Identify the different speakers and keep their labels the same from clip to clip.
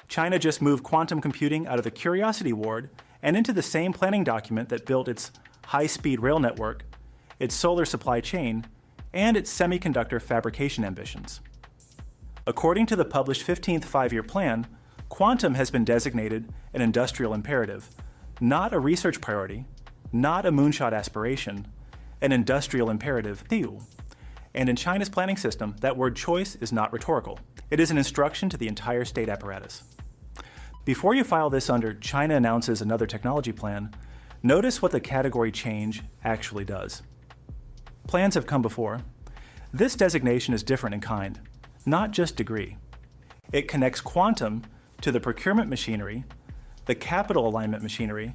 Speaker 1: China just moved quantum computing out of the Curiosity Ward and into the same planning document that built its high-speed rail network, its solar supply chain, and its semiconductor fabrication ambitions. According to the published 15th Five-Year Plan, quantum has been designated an industrial imperative, not a research priority, not a moonshot aspiration, an industrial imperative. And in China's planning system, that word choice is not rhetorical. It is an instruction to the entire state apparatus. Before you file this under China announces another technology plan, notice what the category change actually does. Plans have come before. This designation is different in kind, not just degree. It connects quantum to the procurement machinery, the capital alignment machinery,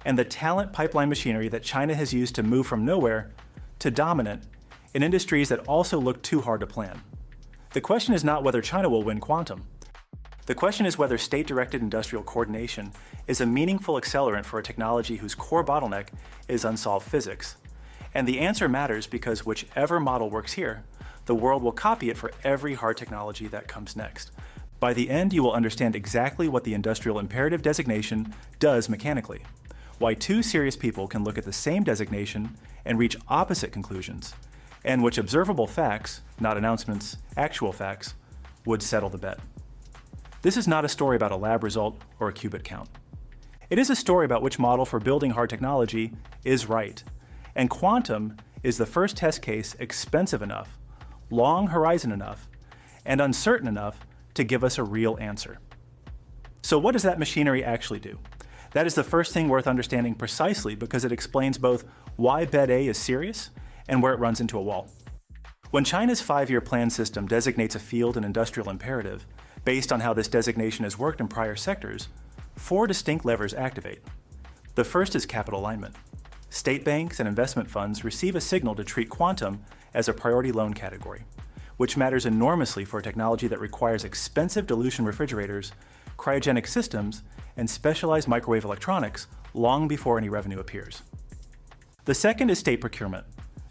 Speaker 1: and the talent pipeline machinery that China has used to move from nowhere to dominant in industries that also look too hard to plan. The question is not whether China will win quantum. The question is whether state-directed industrial coordination is a meaningful accelerant for a technology whose core bottleneck is unsolved physics. And the answer matters because whichever model works here, the world will copy it for every hard technology that comes next. By the end, you will understand exactly what the industrial imperative designation does mechanically, why two serious people can look at the same designation and reach opposite conclusions, and which observable facts, not announcements, actual facts, would settle the bet. This is not a story about a lab result or a qubit count. It is a story about which model for building hard technology is right, and quantum is the first test case expensive enough, long horizon enough, and uncertain enough to give us a real answer. So what does that machinery actually do? That is the first thing worth understanding precisely because it explains both why bet A is serious and where it runs into a wall. When China's five-year plan system designates a field an industrial imperative, based on how this designation has worked in prior sectors, four distinct levers activate. The first is capital alignment. State banks and investment funds receive a signal to treat quantum as a priority loan category, which matters enormously for a technology that requires expensive dilution refrigerators, cryogenic systems, and specialized microwave electronics long before any revenue appears. The second is state procurement.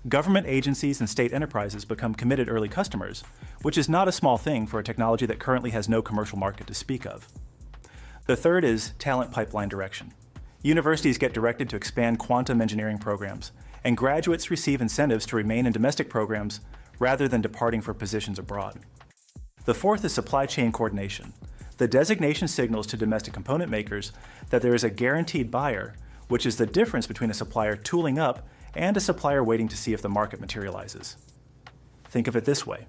Speaker 1: Government agencies and state enterprises become committed early customers, which is not a small thing for a technology that currently has no commercial market to speak of. The third is talent pipeline direction. Universities get directed to expand quantum engineering programs, and graduates receive incentives to remain in domestic programs rather than departing for positions abroad. The fourth is supply chain coordination. The designation signals to domestic component makers that there is a guaranteed buyer, which is the difference between a supplier tooling up and a supplier waiting to see if the market materializes. Think of it this way.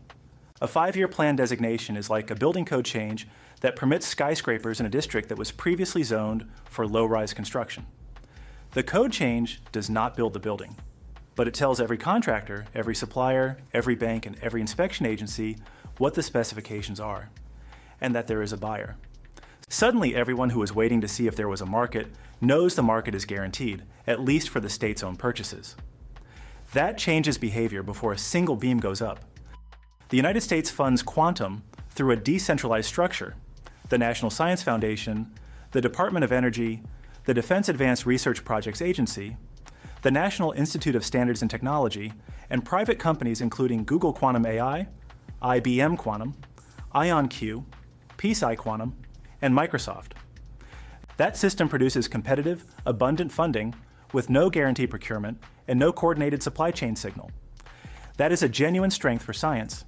Speaker 1: A five-year plan designation is like a building code change that permits skyscrapers in a district that was previously zoned for low-rise construction. The code change does not build the building, but it tells every contractor, every supplier, every bank, and every inspection agency what the specifications are, and that there is a buyer. Suddenly, everyone who was waiting to see if there was a market knows the market is guaranteed, at least for the state's own purchases. That changes behavior before a single beam goes up. The United States funds quantum through a decentralized structure. The National Science Foundation, the Department of Energy, the Defense Advanced Research Projects Agency, the National Institute of Standards and Technology, and private companies including Google Quantum AI, IBM Quantum, IonQ, PsiQuantum, and Microsoft. That system produces competitive, abundant funding with no guaranteed procurement and no coordinated supply chain signal. That is a genuine strength for science.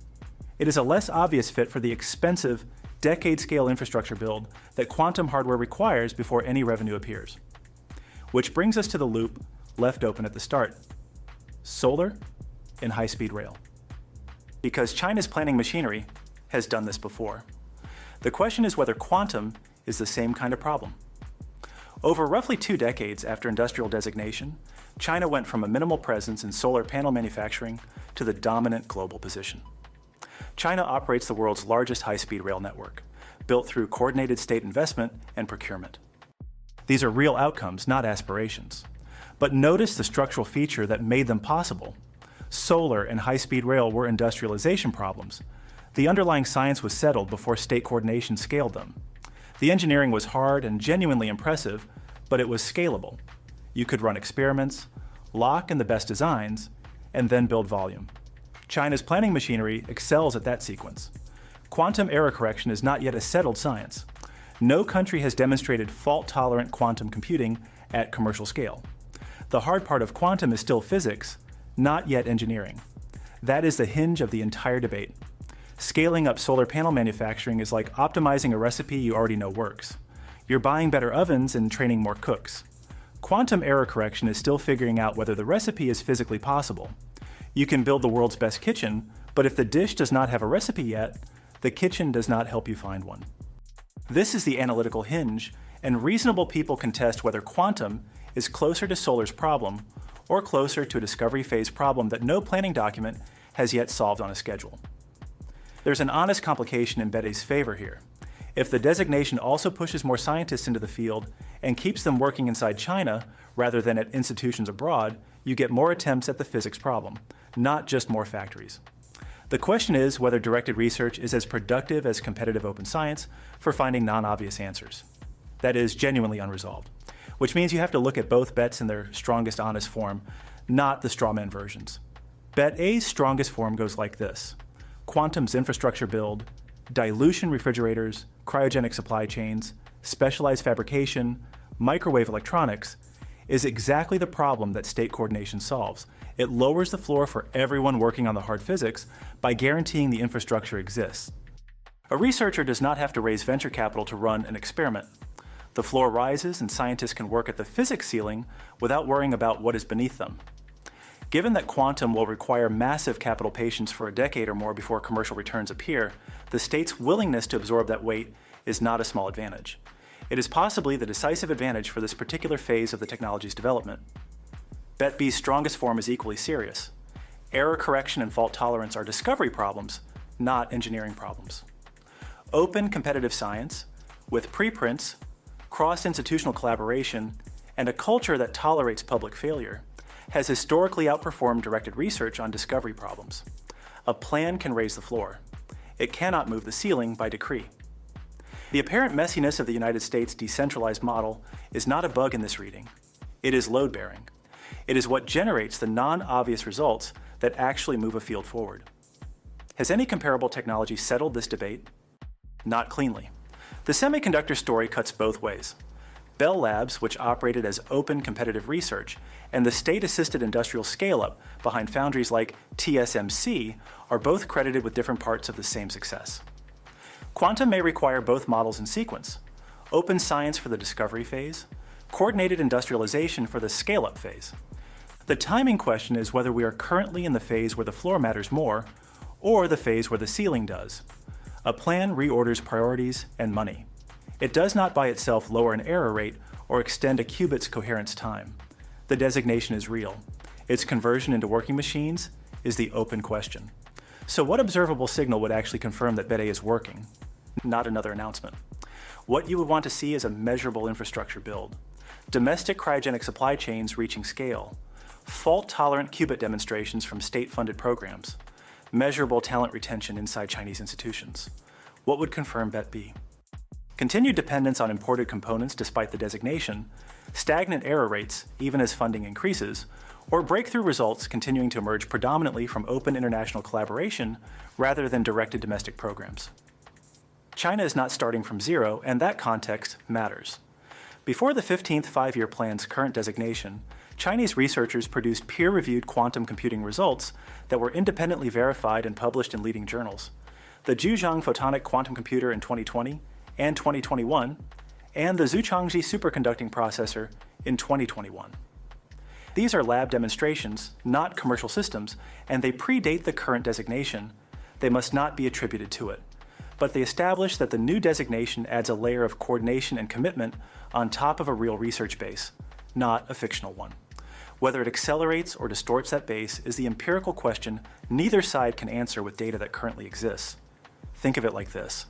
Speaker 1: It is a less obvious fit for the expensive, decade-scale infrastructure build that quantum hardware requires before any revenue appears. Which brings us to the loop left open at the start: solar and high-speed rail. Because China's planning machinery has done this before. The question is whether quantum is the same kind of problem. Over roughly 2 decades after industrial designation, China went from a minimal presence in solar panel manufacturing to the dominant global position. China operates the world's largest high-speed rail network, built through coordinated state investment and procurement. These are real outcomes, not aspirations. But notice the structural feature that made them possible. Solar and high-speed rail were industrialization problems. The underlying science was settled before state coordination scaled them. The engineering was hard and genuinely impressive, but it was scalable. You could run experiments, lock in the best designs, and then build volume. China's planning machinery excels at that sequence. Quantum error correction is not yet a settled science. No country has demonstrated fault-tolerant quantum computing at commercial scale. The hard part of quantum is still physics, not yet engineering. That is the hinge of the entire debate. Scaling up solar panel manufacturing is like optimizing a recipe you already know works. You're buying better ovens and training more cooks. Quantum error correction is still figuring out whether the recipe is physically possible. You can build the world's best kitchen, but if the dish does not have a recipe yet, the kitchen does not help you find one. This is the analytical hinge, and reasonable people contest whether quantum is closer to solar's problem or closer to a discovery phase problem that no planning document has yet solved on a schedule. There's an honest complication in BETE's favor here. If the designation also pushes more scientists into the field and keeps them working inside China rather than at institutions abroad, you get more attempts at the physics problem, not just more factories. The question is whether directed research is as productive as competitive open science for finding non-obvious answers. That is genuinely unresolved, which means you have to look at both bets in their strongest honest form, not the strawman versions. Bet A's strongest form goes like this: quantum's infrastructure build, dilution refrigerators, cryogenic supply chains, specialized fabrication, microwave electronics, is exactly the problem that state coordination solves. It lowers the floor for everyone working on the hard physics by guaranteeing the infrastructure exists. A researcher does not have to raise venture capital to run an experiment. The floor rises and scientists can work at the physics ceiling without worrying about what is beneath them. Given that quantum will require massive capital patience for a decade or more before commercial returns appear, the state's willingness to absorb that weight is not a small advantage. It is possibly the decisive advantage for this particular phase of the technology's development. Bet B's strongest form is equally serious. Error correction and fault tolerance are discovery problems, not engineering problems. Open competitive science, with preprints, cross-institutional collaboration, and a culture that tolerates public failure, has historically outperformed directed research on discovery problems. A plan can raise the floor. It cannot move the ceiling by decree. The apparent messiness of the United States decentralized model is not a bug in this reading. It is load-bearing. It is what generates the non-obvious results that actually move a field forward. Has any comparable technology settled this debate? Not cleanly. The semiconductor story cuts both ways. Bell Labs, which operated as open competitive research, and the state-assisted industrial scale-up behind foundries like TSMC are both credited with different parts of the same success. Quantum may require both models in sequence: open science for the discovery phase, coordinated industrialization for the scale-up phase. The timing question is whether we are currently in the phase where the floor matters more, or the phase where the ceiling does. A plan reorders priorities and money. It does not by itself lower an error rate or extend a qubit's coherence time. The designation is real. Its conversion into working machines is the open question. So what observable signal would actually confirm that Bet A is working? Not another announcement. What you would want to see is a measurable infrastructure build, domestic cryogenic supply chains reaching scale, fault-tolerant qubit demonstrations from state-funded programs, measurable talent retention inside Chinese institutions. What would confirm Bet B? Continued dependence on imported components despite the designation, stagnant error rates even as funding increases, or breakthrough results continuing to emerge predominantly from open international collaboration rather than directed domestic programs. China is not starting from zero, and that context matters. Before the 15th Five-Year Plan's current designation, Chinese researchers produced peer-reviewed quantum computing results that were independently verified and published in leading journals. The Jiuzhang photonic quantum computer in 2020 and 2021, and the Zuchongzhi superconducting processor in 2021. These are lab demonstrations, not commercial systems, and they predate the current designation. They must not be attributed to it. But they establish that the new designation adds a layer of coordination and commitment on top of a real research base, not a fictional one. Whether it accelerates or distorts that base is the empirical question neither side can answer with data that currently exists. Think of it like this.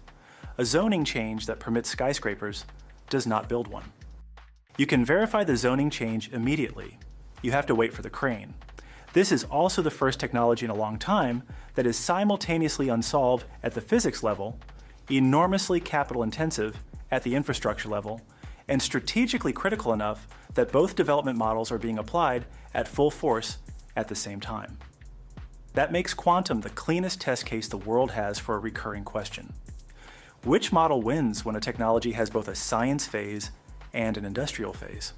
Speaker 1: A zoning change that permits skyscrapers does not build one. You can verify the zoning change immediately. You have to wait for the crane. This is also the first technology in a long time that is simultaneously unsolved at the physics level, enormously capital intensive at the infrastructure level, and strategically critical enough that both development models are being applied at full force at the same time. That makes quantum the cleanest test case the world has for a recurring question. Which model wins when a technology has both a science phase and an industrial phase?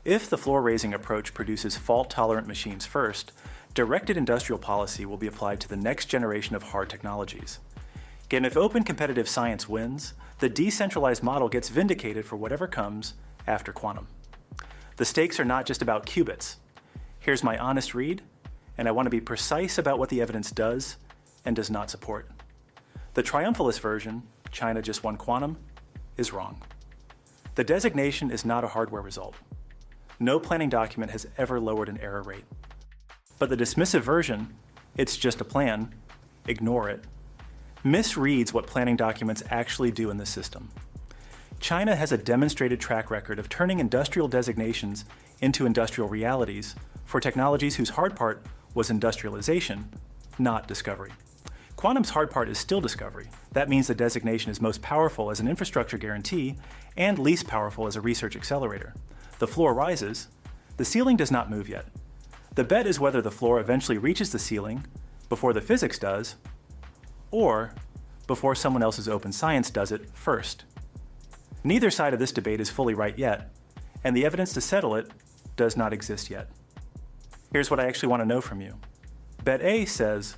Speaker 1: If the floor-raising approach produces fault-tolerant machines first, directed industrial policy will be applied to the next generation of hard technologies. Again, if open competitive science wins, the decentralized model gets vindicated for whatever comes after quantum. The stakes are not just about qubits. Here's my honest read, and I want to be precise about what the evidence does and does not support. The triumphalist version, China just won quantum, is wrong. The designation is not a hardware result. No planning document has ever lowered an error rate. But the dismissive version, it's just a plan, ignore it, misreads what planning documents actually do in the system. China has a demonstrated track record of turning industrial designations into industrial realities for technologies whose hard part was industrialization, not discovery. Quantum's hard part is still discovery. That means the designation is most powerful as an infrastructure guarantee and least powerful as a research accelerator. The floor rises, the ceiling does not move yet. The bet is whether the floor eventually reaches the ceiling before the physics does, or before someone else's open science does it first. Neither side of this debate is fully right yet, and the evidence to settle it does not exist yet. Here's what I actually want to know from you. Bet A says,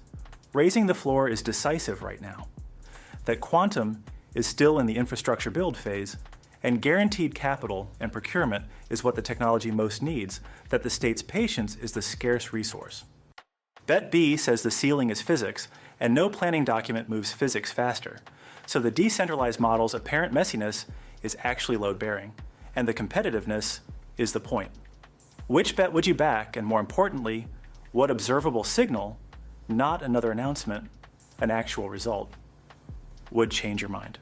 Speaker 1: raising the floor is decisive right now, that quantum is still in the infrastructure build phase, and guaranteed capital and procurement is what the technology most needs, that the state's patience is the scarce resource. Bet B says the ceiling is physics, and no planning document moves physics faster, so the decentralized model's apparent messiness is actually load-bearing, and the competitiveness is the point. Which bet would you back, and more importantly, what observable signal, not another announcement, an actual result, would change your mind?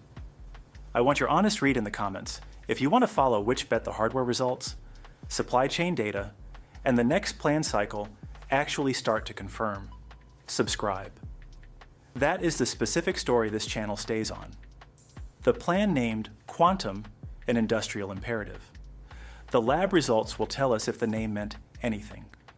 Speaker 1: I want your honest read in the comments. If you want to follow which bet the hardware results, supply chain data, and the next plan cycle actually start to confirm, subscribe. That is the specific story this channel stays on. The plan named Quantum, an industrial imperative. The lab results will tell us if the name meant anything.